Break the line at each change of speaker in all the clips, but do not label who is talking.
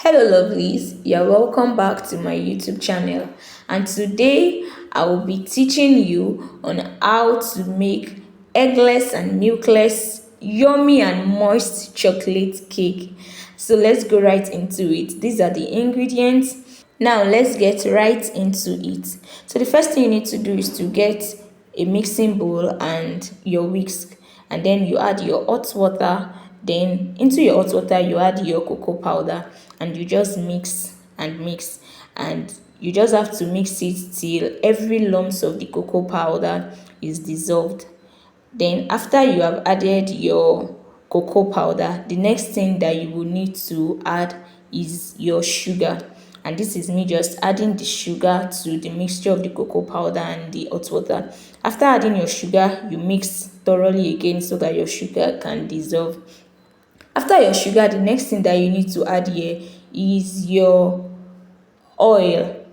Hello lovelies, you're welcome back to my YouTube channel, and today I will be teaching you on how to make eggless and milkless yummy and moist chocolate cake. So let's go right into it. These are the ingredients. Now let's get right into it. So the first thing you need to do is to get a mixing bowl and your whisk, and then you add your hot water. Then into your hot water you add your cocoa powder, and you just mix and mix, and you just have to mix it till every lumps of the cocoa powder is dissolved. Then after you have added your cocoa powder, the next thing that you will need to add is your sugar. And this is me just adding the sugar to the mixture of the cocoa powder and the hot water. After adding your sugar, you mix thoroughly again so that your sugar can dissolve. After your sugar, the next thing that you need to add here is oil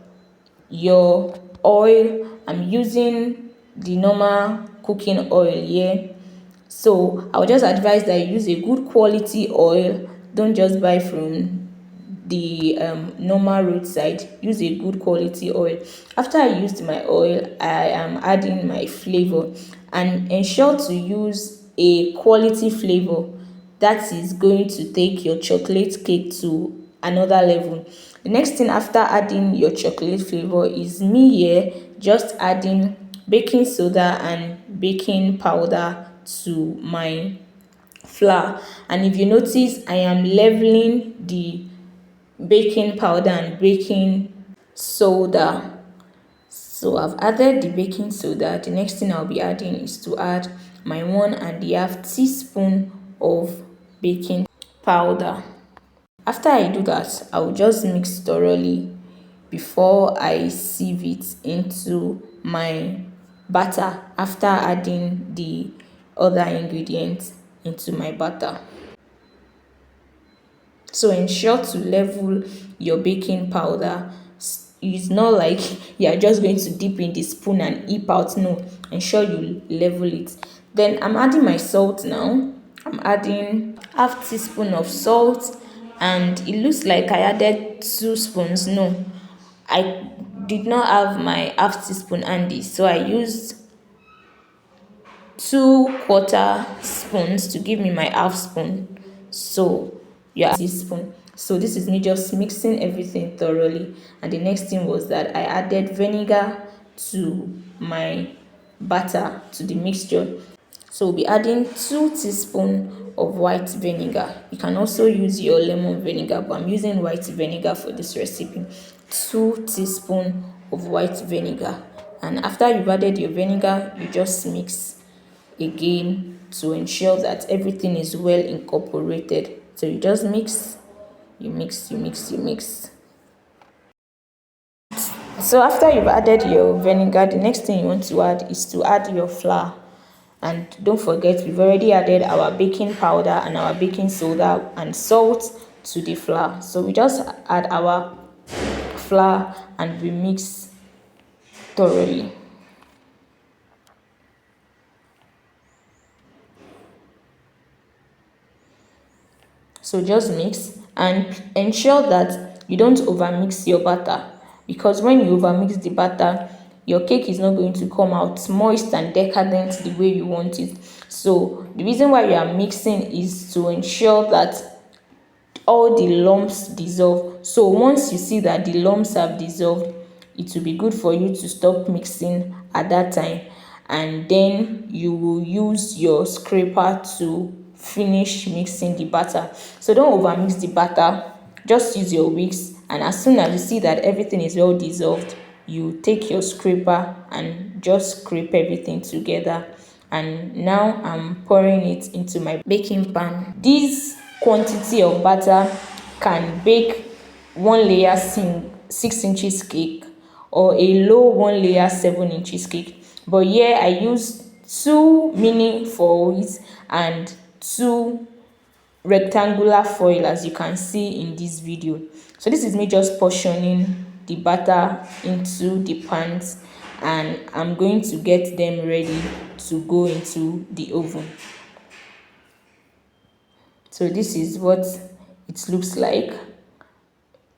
your oil. I'm using the normal cooking oil here, so I would just advise that you use a good quality oil. Don't just buy from the normal roadside. Use a good quality oil. After I used my oil, I am adding my flavor, and ensure to use a quality flavor that is going to take your chocolate cake to another level. The next thing after adding your chocolate flavor is me here just adding baking soda and baking powder to my flour. And if you notice, I am leveling the baking powder and baking soda. So I've added the baking soda. The next thing I'll be adding is to add my 1.5 teaspoon of baking powder. After I do that, I will just mix thoroughly before I sieve it into my batter after adding the other ingredients into my batter. So ensure to level your baking powder. It's not like you're just going to dip in the spoon and eat out. No, ensure you level it. Then I'm adding my salt now. I'm adding half teaspoon of salt, and it looks like I added 2 spoons. No, I did not have my half teaspoon handy, so I used 2/4 spoons to give me my half spoon. So yeah, teaspoon. So this is me just mixing everything thoroughly. And the next thing was that I added vinegar to my batter, to the mixture. So we'll be adding 2 teaspoons of white vinegar. You can also use your lemon vinegar, but I'm using white vinegar for this recipe. 2 teaspoons of white vinegar. And after you've added your vinegar, you just mix again to ensure that everything is well incorporated. So you just mix, you mix, you mix, you mix. So after you've added your vinegar, the next thing you want to add is to add your flour. And don't forget, we've already added our baking powder and our baking soda and salt to the flour. So we just add our flour and we mix thoroughly. So just mix and ensure that you don't overmix your batter, because when you overmix the batter, your cake is not going to come out moist and decadent the way you want it. So the reason why you are mixing is to ensure that all the lumps dissolve. So once you see that the lumps have dissolved, it will be good for you to stop mixing at that time, and then you will use your scraper to finish mixing the batter. So don't over mix the batter, just use your whisk, and as soon as you see that everything is well dissolved, you take your scraper and just scrape everything together. And now I'm pouring it into my baking pan. This quantity of butter can bake 1 layer 6 inches cake, or a low 1 layer 7 inches cake. But here I use 2 mini foils and 2 rectangular foil, as you can see in this video. So this is me just portioning the butter into the pans, and I'm going to get them ready to go into the oven. So this is what it looks like.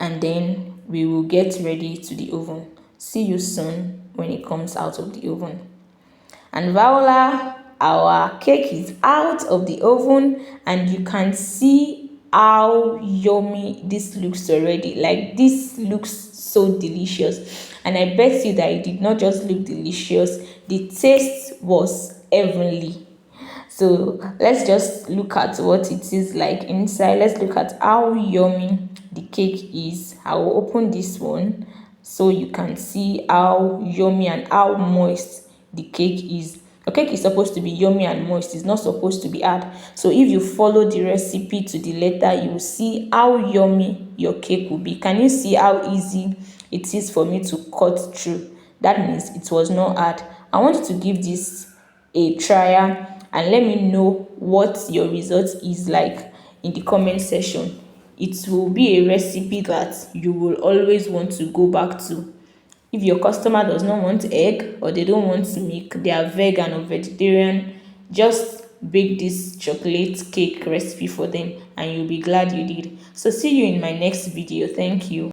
and then we will get ready to the oven. See you soon when it comes out of the oven. And voila, our cake is out of the oven, and you can see how yummy this looks already. Like, this looks so delicious, and I bet you that it did not just look delicious, the taste was heavenly. So let's just look at what it is like inside. Let's look at how yummy the cake is. I will open this one so you can see how yummy and how moist the cake is. Your cake is supposed to be yummy and moist. It's not supposed to be hard. So if you follow the recipe to the letter, you will see how yummy your cake will be. Can you see how easy it is for me to cut through? That means it was not hard. I want you to give this a trial and let me know what your result is like in the comment section. It will be a recipe that you will always want to go back to. If your customer does not want egg, or they don't want milk, they are vegan or vegetarian, just bake this chocolate cake recipe for them and you'll be glad you did. So see you in my next video. Thank you.